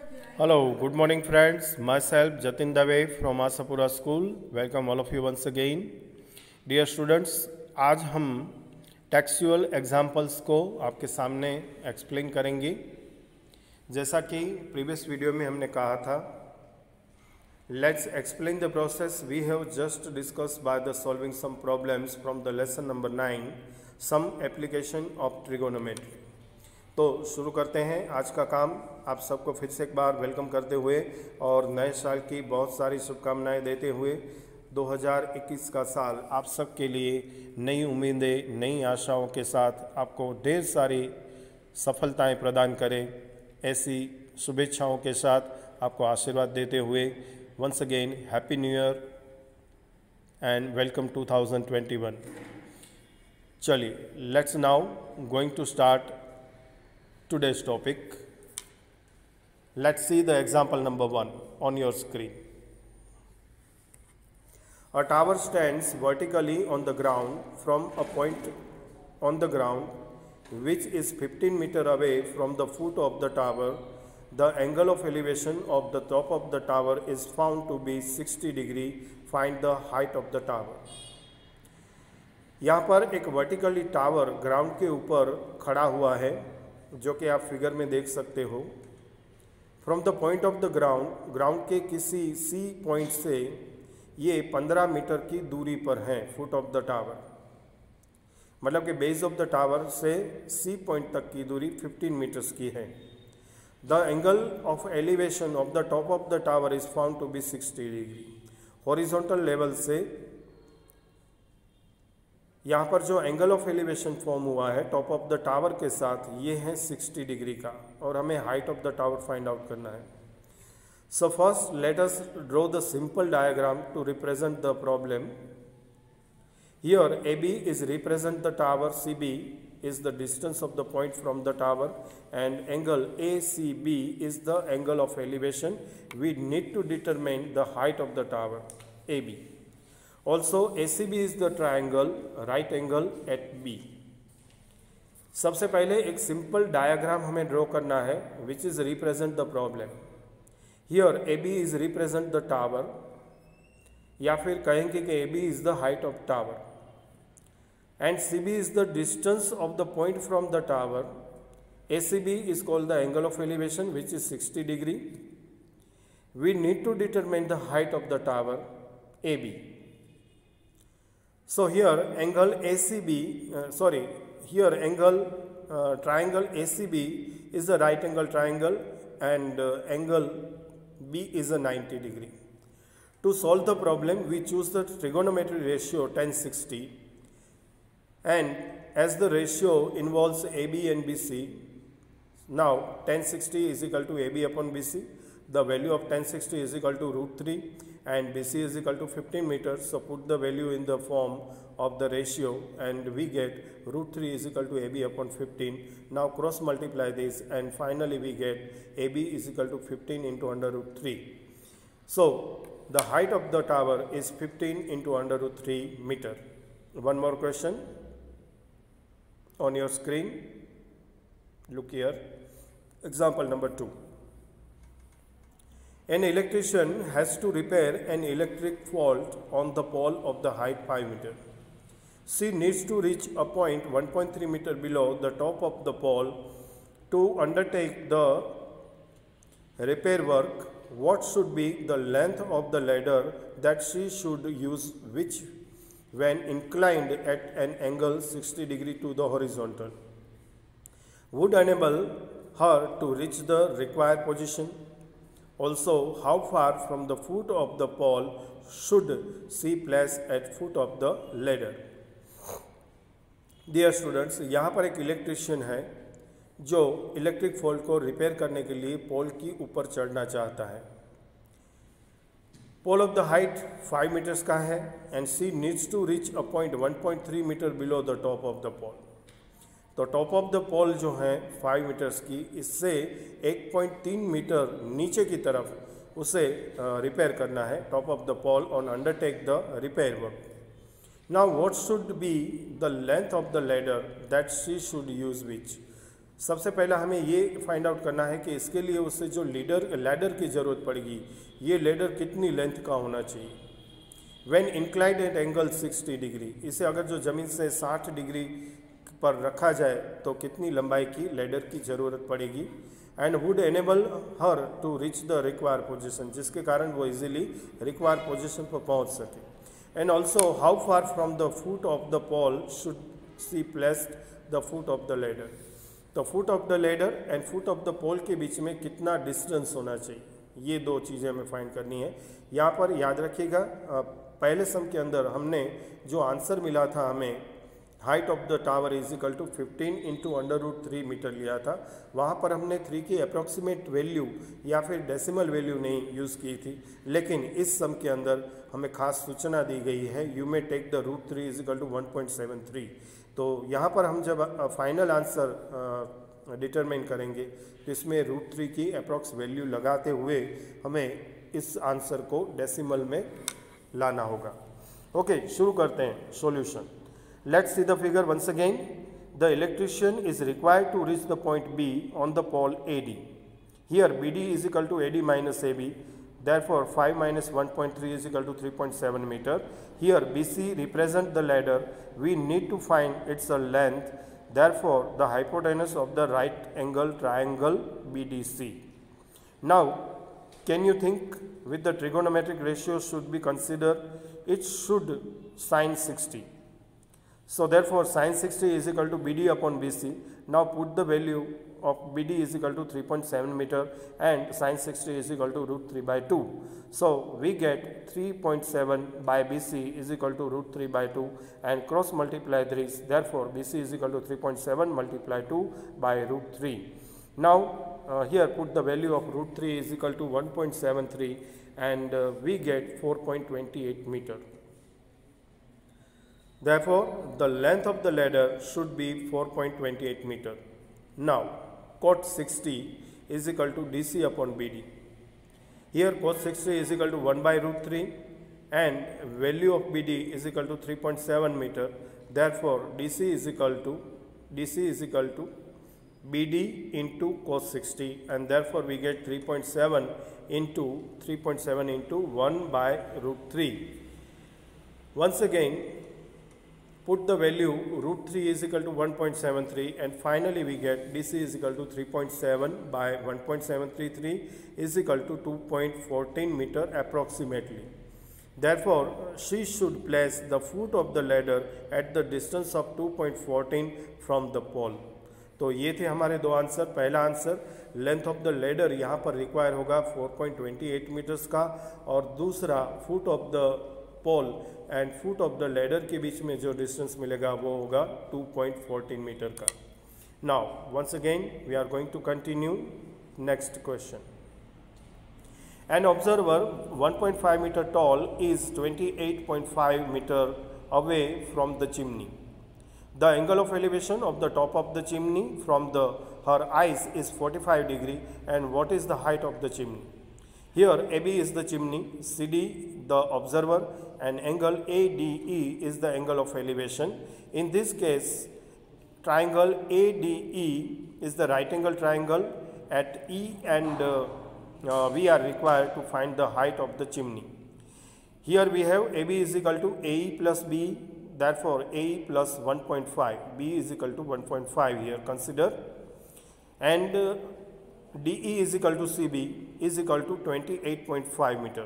Hello, good morning friends. Myself Jatin Dave from Asapura School. Welcome all of you once again. Dear students, आज हम textual examples को आपके सामने explain करेंगे। जैसा कि प्रीवियस वीडियो में हमने कहा था, let's explain the process we have just discuss by the solving some problems from the lesson number 9 सम एप्लीकेशन ऑफ ट्रिगोनोमेट्री। तो शुरू करते हैं आज का काम। आप सबको फिर से एक बार वेलकम करते हुए और नए साल की बहुत सारी शुभकामनाएं देते हुए 2021 का साल आप सबके लिए नई उम्मीदें, नई आशाओं के साथ आपको ढेर सारी सफलताएं प्रदान करें, ऐसी शुभेच्छाओं के साथ आपको आशीर्वाद देते हुए once again happy new year and welcome 2021। चलिए, let's now going to start today's topic. Let's see the example number 1 on your screen. A tower stands vertically on the ground from a point on the ground which is 15 meters away from the foot of the tower. The angle of elevation of the top of the tower is found to be 60 degree. Find the height of the tower. यहाँ पर एक vertically tower ground के ऊपर खड़ा हुआ है, जो कि आप फिगर में देख सकते हो। From the point of the ground के किसी सी पॉइंट से ये 15 मीटर की दूरी पर है। फुट ऑफ द टावर मतलब कि बेस ऑफ द टावर से सी पॉइंट तक की दूरी 15 मीटर्स की है। The angle of elevation of the top of the tower is found to be 60 degree. Horizontal level से यहाँ पर जो एंगल ऑफ एलिवेशन फॉर्म हुआ है टॉप ऑफ द टावर के साथ, ये है 60 डिग्री का, और हमें height of the tower find out करना है। So first let us draw the simple diagram to represent the problem. Here AB is represent the tower, CB is the distance of the point from the tower, and angle ACB is the angle of elevation. We need to determine the height of the tower AB. Also ACB is the triangle right angle at B. सबसे पहले एक simple diagram हमें draw करना है which is represent the problem. Here AB is represent the tower, या फिर कहेंगे कि AB is the height of tower and CB is the distance of the point from the tower. ACB is called the angle of elevation which is 60 degree. We need to determine the height of the tower AB. So here angle ACB, triangle ACB is a right angle triangle, and angle B is a 90 degree. To solve the problem, we choose the trigonometry ratio 10:60, and as the ratio involves AB and BC, now 10:60 is equal to AB upon BC. The value of 1060 is equal to √3 and BC is equal to 15 meters. So put the value in the form of the ratio and we get √3 is equal to AB upon 15. Now cross multiply this and finally we get AB is equal to 15 into under √3. So the height of the tower is 15 into under √3 meter. One more question on your screen. Look here. Example number 2. An electrician has to repair an electric fault on the pole of the height 5 meter. She needs to reach a point 1.3 meter below the top of the pole to undertake the repair work. What should be the length of the ladder that she should use, which when inclined at an angle 60 degree to the horizontal would enable her to reach the required position? Also, how far from the foot of the pole should she place at foot of the ladder? Dear students, यहाँ पर एक electrician है जो electric fault को repair करने के लिए पोल की ऊपर चढ़ना चाहता है। Pole of the height 5 metres का है and she needs to reach a point 1.3 metre below the top of the pole. तो टॉप ऑफ द पोल जो है 5 मीटर्स की, इससे 1.3 मीटर नीचे की तरफ उसे रिपेयर करना है। Top of the pole on undertake the repair work. Now what should be the length of the ladder that she should use which? सबसे पहला हमें ये फाइंड आउट करना है कि इसके लिए उससे जो लैडर की ज़रूरत पड़ेगी, ये लैडर कितनी लेंथ का होना चाहिए। When inclined at angle 60 degree, इसे अगर जो ज़मीन से 60 डिग्री पर रखा जाए तो कितनी लंबाई की लैडर की ज़रूरत पड़ेगी। And would enable her to reach the require position, जिसके कारण वो इजीली रिक्वायर पोजीशन पर पहुंच सके। And also how far from the foot of the pole should see placed the foot of the ladder. तो foot of the ladder and foot of the pole के बीच में कितना डिस्टेंस होना चाहिए, ये दो चीज़ें हमें फाइंड करनी है। यहाँ पर याद रखिएगा, पहले सम के अंदर हमने जो आंसर मिला था, हमें height of the tower is equal to 15 into √3 meter लिया था। वहाँ पर हमने 3 की अप्रॉक्सीमेट वैल्यू या फिर डेसिमल वैल्यू नहीं यूज़ की थी, लेकिन इस सम के अंदर हमें खास सूचना दी गई है, you may take the √3 is equal to 1.73। तो यहाँ पर हम जब फाइनल आंसर डिटरमाइन करेंगे तो इसमें √3 की अप्रॉक्स वैल्यू लगाते हुए हमें इस आंसर को डेसिमल में लाना होगा। ओके, शुरू करते हैं solution. Let's see the figure once again. The electrician is required to reach the point B on the pole AD। Here BD is equal to AD minus AB, therefore 5 minus 1.3 is equal to 3.7 meter. Here BC represent the ladder. We need to find its length. Therefore the hypotenuse of the right angle triangle BDC. Now can you think with the trigonometric ratio should be considered? It should sin 60. So therefore sin 60 is equal to BD upon BC. Now put the value of BD is equal to 3.7 meter and sin 60 is equal to √3 by 2. So we get 3.7 by BC is equal to √3 by 2 and cross multiply these. Therefore BC is equal to 3.7 multiply 2 by √3. Now here put the value of √3 is equal to 1.73 and we get 4.28 meter. Therefore the length of the ladder should be 4.28 meter. Now cot 60 is equal to DC upon BD. Here cot 60 is equal to 1 by √3 and value of BD is equal to 3.7 meter. Therefore DC is equal to BD into cos 60 and therefore we get 3.7 into 1 by √3. Once again put the value √3 is equal to 1.73 and finally we get DC is equal to 3.7 by 1.733 is equal to 2.14 meter approximately. Therefore she should place the foot of the ladder at the distance of 2.14 from the pole. तो ये थे हमारे दो answer. पहला answer length of the ladder यहाँ पर require होगा 4.28 meters का और दूसरा foot of the pole and foot of the ladder के बीच में जो डिस्टेंस मिलेगा वो होगा 2.14 मीटर का। Now once again we are going to continue next question. An observer 1.5 meter tall is 28.5 meter away from the chimney. The angle of elevation of the top of the chimney from her eyes is 45 degree and what is the height of the chimney? Here AB is the chimney, CD the observer and angle ADE is the angle of elevation. In this case triangle ADE is the right angle triangle at E and we are required to find the height of the chimney. Here we have AB is equal to AE plus B. Therefore AE plus 1.5, B is equal to 1.5 here consider, and DE is equal to CB is equal to 28.5 meter.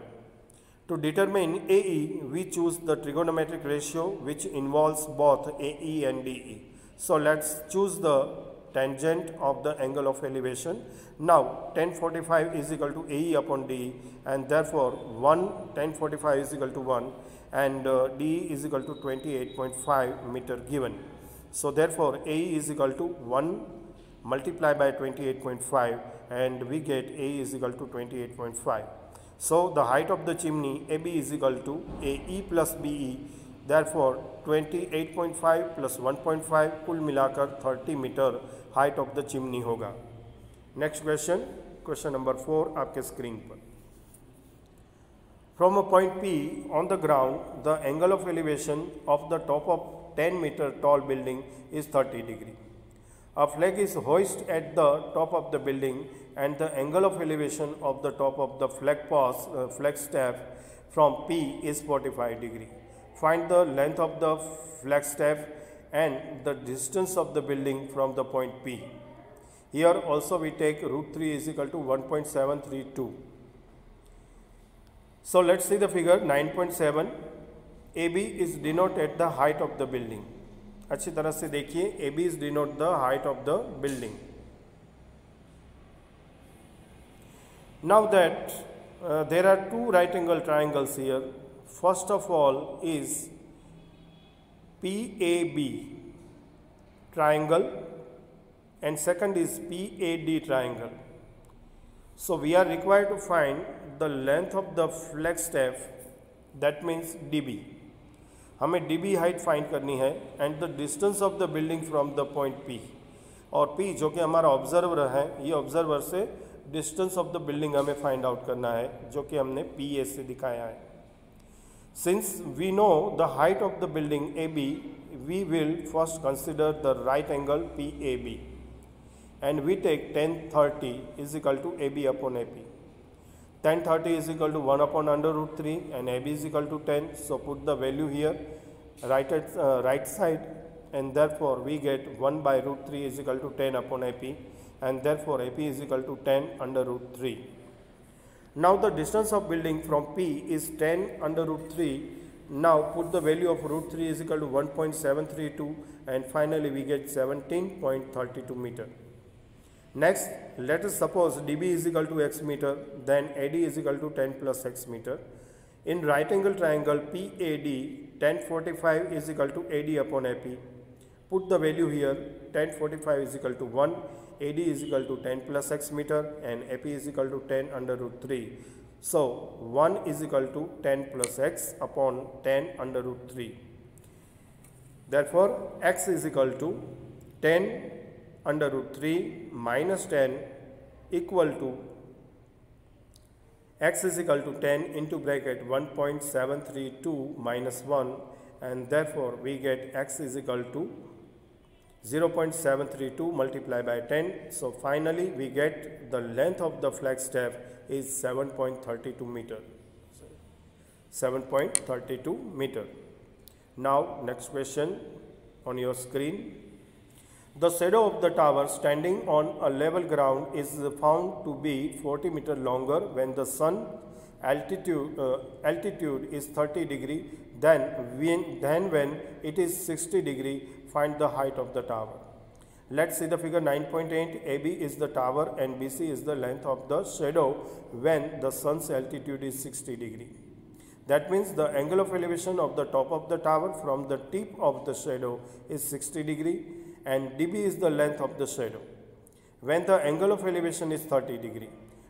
To determine AE, we choose the trigonometric ratio which involves both AE and DE. So let's choose the tangent of the angle of elevation. Now tan 45 is equal to AE upon DE and therefore tan 45 is equal to 1 and DE is equal to 28.5 meter given. So therefore AE is equal to 1 multiplied by 28.5 and we get AE is equal to 28.5. So the height of the chimney AB is equal to AE plus BE. Therefore 28.5 plus 1.5 कुल मिलाकर 30 meter height of the chimney होगा। Next question, question number 4 आपके screen पर। From a point P on the ground, the angle of elevation of the top of 10 meter tall building is 30 degree. A flag is hoisted at the top of the building and the angle of elevation of the top of the flag staff from P is 45 degree. Find the length of the flag staff and the distance of the building from the point P. Here also we take root 3 is equal to 1.732. So let's see the figure 9.7. AB is denoted the height of the building. अच्छी तरह से देखिए, AB is denote the height of the building. Now that there are two right angle triangles here. First of all is PAB triangle and second is PAD triangle. So we are required to find the length of the flag staff, that means DB. हमें DB height find करनी है and the distance of the building from the point P, और P जो कि हमारा observer है, ये observer से डिस्टेंस ऑफ द बिल्डिंग हमें फाइंड आउट करना है, जो कि हमने PA से दिखाया है. Since we know the height of the building AB, we will first consider the right angle PAB and we take tan 30 is equal to AB upon AP. Tan 30 is equal to 1 upon under root 3 and AB is equal to 10. So put the value here right side, and therefore we get 1 by root 3 is equal to 10 upon AP, and therefore AP is equal to 10 under root 3. Now the distance of building from P is 10 under root 3. Now put the value of root 3 is equal to 1.732 and finally we get 17.32 meter. Next, let us suppose DB is equal to x meter, then AD is equal to 10 plus x meter. In right angle triangle PAD, tan 45 is equal to AD upon AP. Put the value here, tan 45 is equal to 1, AD is equal to 10 plus x meter and AP is equal to 10 under root 3. So 1 is equal to 10 plus x upon 10 under root 3. Therefore, x is equal to 10 under root 3 minus 10 equal to x is equal to 10 into bracket 1.732 minus 1, and therefore we get x is equal to 0.732 multiplied by 10. So finally we get the length of the flag staff is 7.32 meter. 7.32 meter. Now next question on your screen. The shadow of the tower standing on a level ground is found to be 40 meter longer when the sun altitude is 30 degree than when it is 60 degree. Find the height of the tower. Let's see the figure 9.8. AB is the tower and BC is the length of the shadow when the sun's altitude is 60 degree. That means the angle of elevation of the top of the tower from the tip of the shadow is 60 degree and DB is the length of the shadow when the angle of elevation is 30 degree.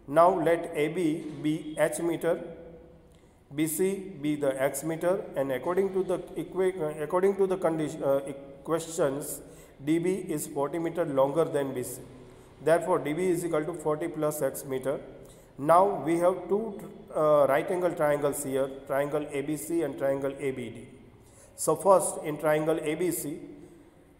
Now let AB be h meter, BC be the x meter, and according to the questions, DB is 40 meter longer than BC. Therefore, DB is equal to 40 plus x meter. Now we have two right angle triangles here, triangle ABC and triangle ABD. So first in triangle ABC,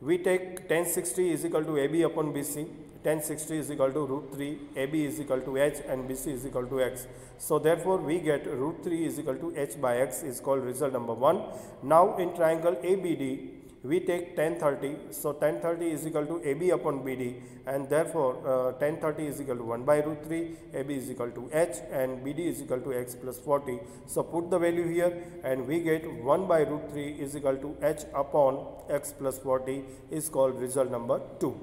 we take tan 60 is equal to AB upon BC, tan 60 is equal to root 3, AB is equal to h and BC is equal to x. So therefore we get root 3 is equal to h by x is called result number 1. Now in triangle ABD, we take tan 30, so tan 30 is equal to AB upon BD, and therefore tan 30 is equal to 1 by root 3, AB is equal to h and BD is equal to x plus 40. So put the value here and we get 1 by root 3 is equal to h upon x plus 40 is called result number 2.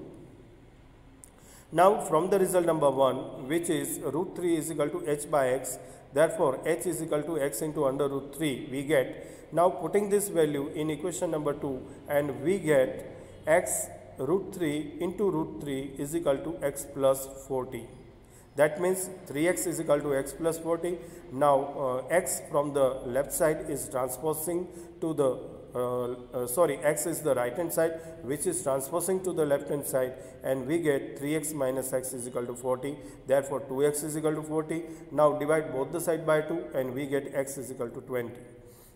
Now from the result number 1, which is root 3 is equal to h by x, therefore h is equal to x into under root 3, we get. Now putting this value in equation number 2 and we get x root 3 into root 3 is equal to x plus 40. That means 3x is equal to x plus 40. Now x from the left side is transposing to the x is the right hand side, which is transposing to the left hand side, and we get 3x minus x is equal to 40. Therefore 2x is equal to 40. Now divide both the side by 2 and we get x is equal to 20.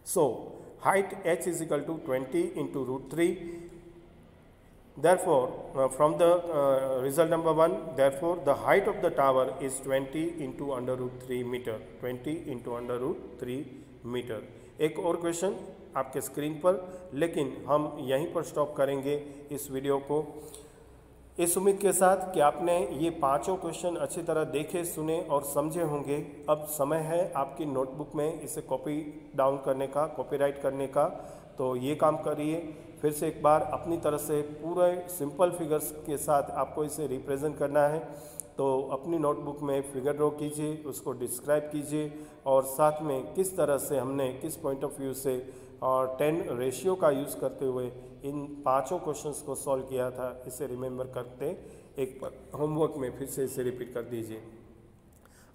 So height h is equal to 20 into root 3 Therefore, from the result number 1, therefore the height of the tower is 20 into under root 3 meter. 20 into under root 3 meter. एक और question आपके screen पर, लेकिन हम यहीं पर stop करेंगे इस वीडियो को, इस उम्मीद के साथ कि आपने ये पांचों क्वेश्चन अच्छी तरह देखे, सुने और समझे होंगे। अब समय है आपकी नोटबुक में इसे कॉपी डाउन करने का, कॉपीराइट करने का, तो ये काम करिए। फिर से एक बार अपनी तरफ से पूरे सिंपल फिगर्स के साथ आपको इसे रिप्रेजेंट करना है, तो अपनी नोटबुक में फिगर ड्रॉ कीजिए, उसको डिस्क्राइब कीजिए और साथ में किस तरह से हमने किस पॉइंट ऑफ व्यू से और 10 रेशियो का यूज़ करते हुए इन पांचों क्वेश्चंस को सॉल्व किया था, इसे रिमेंबर करते एक बार होमवर्क में फिर से इसे रिपीट कर दीजिए।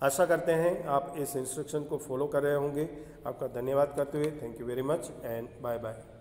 आशा करते हैं आप इस इंस्ट्रक्शन को फॉलो कर रहे होंगे। आपका धन्यवाद करते हुए thank you very much and bye bye.